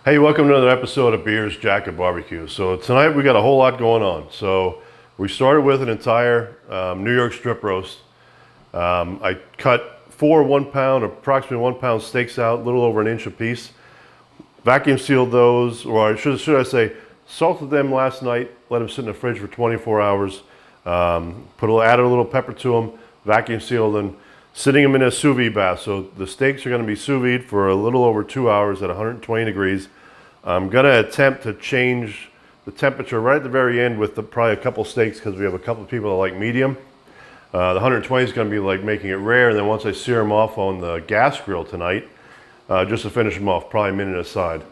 Hey, welcome to another episode of Beers, Jacket, Barbecue. So tonight we got a whole lot going on. So we started with an entire New York strip roast. I cut four 1 pound, approximately 1 pound steaks out, a little over an inch a piece. Vacuum sealed those, or should I say, salted them last night, let them sit in the fridge for 24 hours. Added a little pepper to them, vacuum sealed them, sitting them in a sous vide bath. So the steaks are going to be sous vide for a little over 2 hours at 120 degrees. I'm going to attempt to change the temperature right at the very end with probably a couple steaks because we have a couple of people that like medium. The 120 is going to be like making it rare, and then once I sear them off on the gas grill tonight, just to finish them off, probably a minute aside.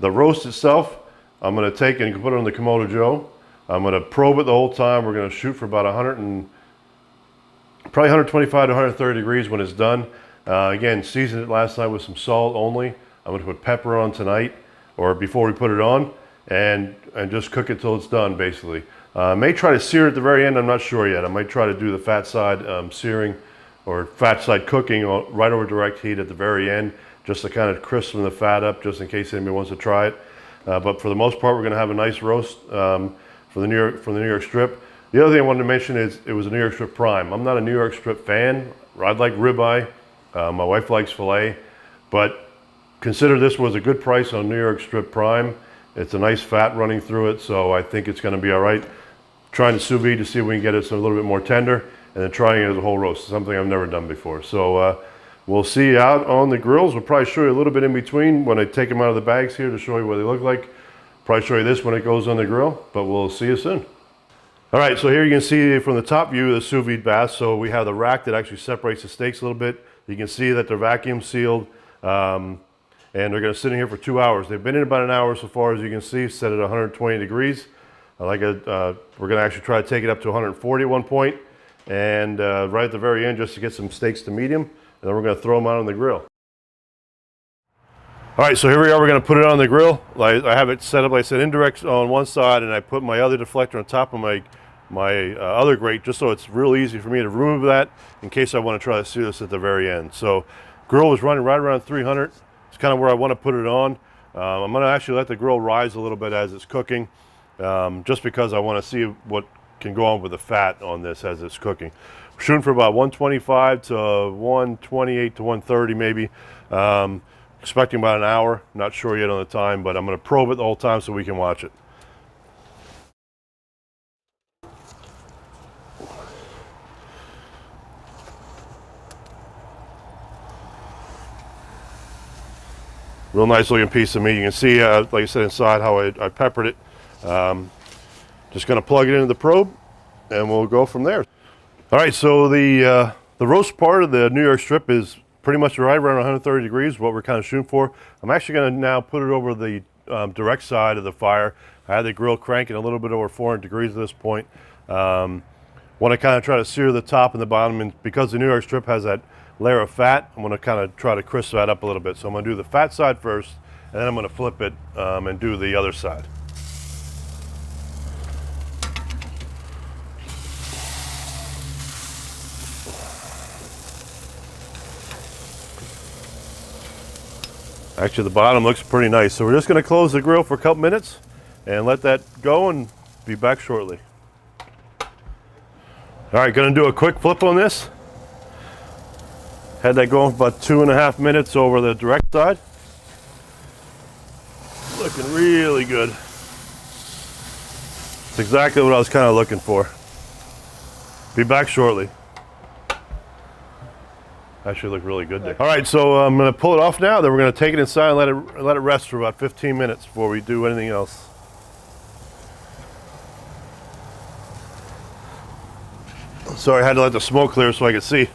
The roast itself, I'm going to take and put it on the Kamado Joe. I'm going to probe it the whole time. We're going to shoot for about probably 125 to 130 degrees when it's done. Again, seasoned it last night with some salt only. I'm going to put pepper on tonight, or before we put it on, and just cook it till it's done, basically. May try to sear it at the very end. I'm not sure yet. I might try to do the fat side searing or fat side cooking right over direct heat at the very end, just to kind of crispen the fat up, just in case anybody wants to try it. But for the most part, we're going to have a nice roast for the New York Strip. The other thing I wanted to mention is it was a New York Strip prime. I'm not a New York Strip fan. I like ribeye. My wife likes filet, but consider this was a good price on New York Strip prime. It's a nice fat running through it, so I think it's going to be all right. Trying to sous vide to see if we can get it a little bit more tender, and then trying it as a whole roast, something I've never done before. So we'll see you out on the grills. We'll probably show you a little bit in between when I take them out of the bags here to show you what they look like. Probably show you this when it goes on the grill, but we'll see you soon. All right, so here you can see from the top view the sous vide bath. So we have the rack that actually separates the steaks a little bit. You can see that they're vacuum sealed. And they're going to sit in here for 2 hours. They've been in about an hour so far, as you can see, set at 120 degrees. We're going to actually try to take it up to 140 at one point, and right at the very end, just to get some steaks to medium, and then we're going to throw them out on the grill. All right, so here we are. We're going to put it on the grill. I have it set up, like I said, indirect on one side, and I put my other deflector on top of my other grate, just so it's real easy for me to remove that in case I want to try to sear this at the very end. So grill is running right around 300. It's kind of where I want to put it on. I'm going to actually let the grill rise a little bit as it's cooking, just because I want to see what can go on with the fat on this as it's cooking. We're shooting for about 125 to 128 to 130 maybe. Expecting about an hour. Not sure yet on the time, but I'm going to probe it the whole time so we can watch it. Real nice looking piece of meat. You can see, like I said, inside how I peppered it. Just going to plug it into the probe, and we'll go from there. All right, so the roast part of the New York Strip is pretty much right around 130 degrees, what we're kind of shooting for. I'm actually going to now put it over the direct side of the fire. I had the grill cranking a little bit over 400 degrees at this point. Want to kind of try to sear the top and the bottom, and because the New York Strip has that layer of fat, I'm going to kind of try to crisp that up a little bit. So I'm going to do the fat side first, and then I'm going to flip it and do the other side. Actually, the bottom looks pretty nice. So we're just going to close the grill for a couple minutes and let that go, and be back shortly. All right, going to do a quick flip on this. Had that going for about 2.5 minutes over the direct side. Looking really good. It's exactly what I was kind of looking for. Be back shortly. Actually look really good there. All right, so I'm going to pull it off now. Then we're going to take it inside and let it rest for about 15 minutes before we do anything else. Sorry, I had to let the smoke clear so I could see.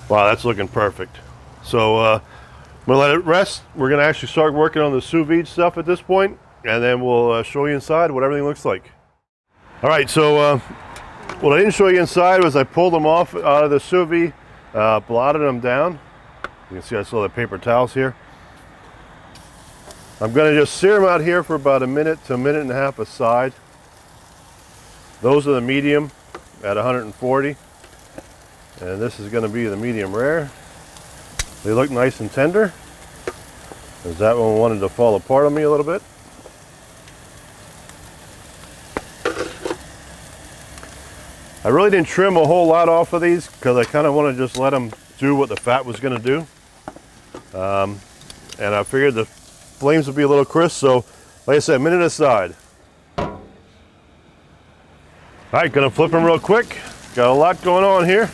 Wow, that's looking perfect. So I'm going to let it rest. We're going to actually start working on the sous vide stuff at this point, and then we'll show you inside what everything looks like. All right, so what I didn't show you inside was I pulled them off out of the sous vide, blotted them down. You can see I still have paper towels here. I'm going to just sear them out here for about a minute to a minute and a half a side. Those are the medium at 140. And this is going to be the medium rare. They look nice and tender. As that one wanted to fall apart on me a little bit. I really didn't trim a whole lot off of these because I kind of want to just let them do what the fat was going to do. And I figured the flames would be a little crisp, so like I said, a minute aside. All right, gonna flip them real quick. Got a lot going on here.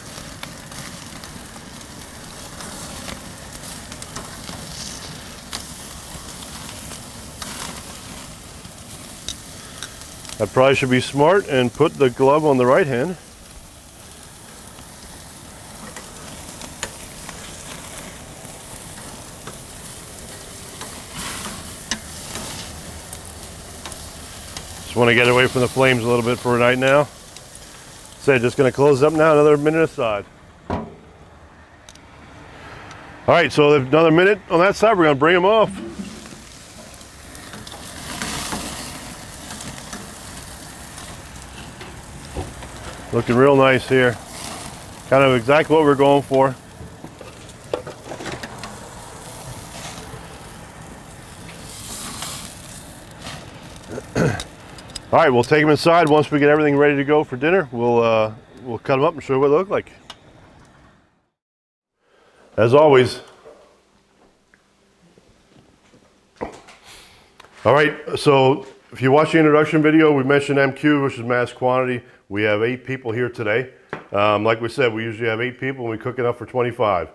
I probably should be smart and put the glove on the right hand. Just want to get away from the flames a little bit for right now. So just going to close up now, another minute aside. All right, so another minute on that side, we're going to bring them off. Looking real nice here. Kind of exactly what we're going for. All right, we'll take them inside. Once we get everything ready to go for dinner, we'll cut them up and show you what they look like. As always. All right, so if you watch the introduction video, we mentioned MQ, which is mass quantity. We have 8 people here today. Like we said, we usually have 8 people and we cook it up for 25.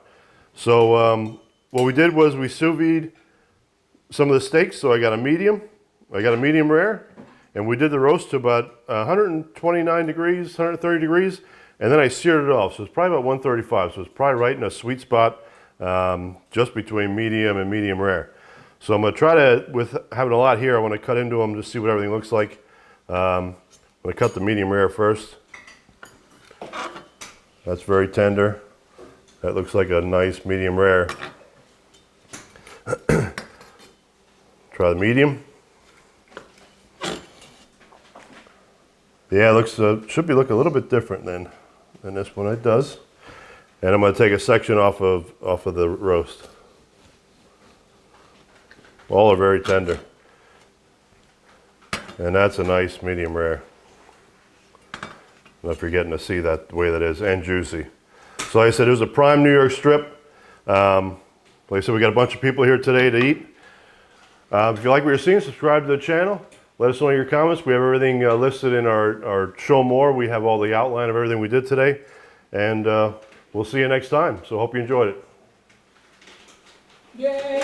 So what we did was we sous vide some of the steaks. So I got a medium rare, and we did the roast to about 129 degrees, 130 degrees, and then I seared it off. So it's probably about 135. So it's probably right in a sweet spot, just between medium and medium rare. So I'm going to try to, with having a lot here, I want to cut into them to see what everything looks like. I'm going to cut the medium rare first. That's very tender. That looks like a nice medium rare. Try the medium. Yeah, it looks should be looking a little bit different than this one. It does. And I'm going to take a section off of the roast. All are very tender. And that's a nice medium rare. If you're getting to see that the way that is, and juicy. So like I said, it was a prime New York strip. Like I said, we got a bunch of people here today to eat. If you like what you're seeing, subscribe to the channel. Let us know in your comments. We have everything listed in our show more. We have all the outline of everything we did today. And we'll see you next time. So hope you enjoyed it. Yay!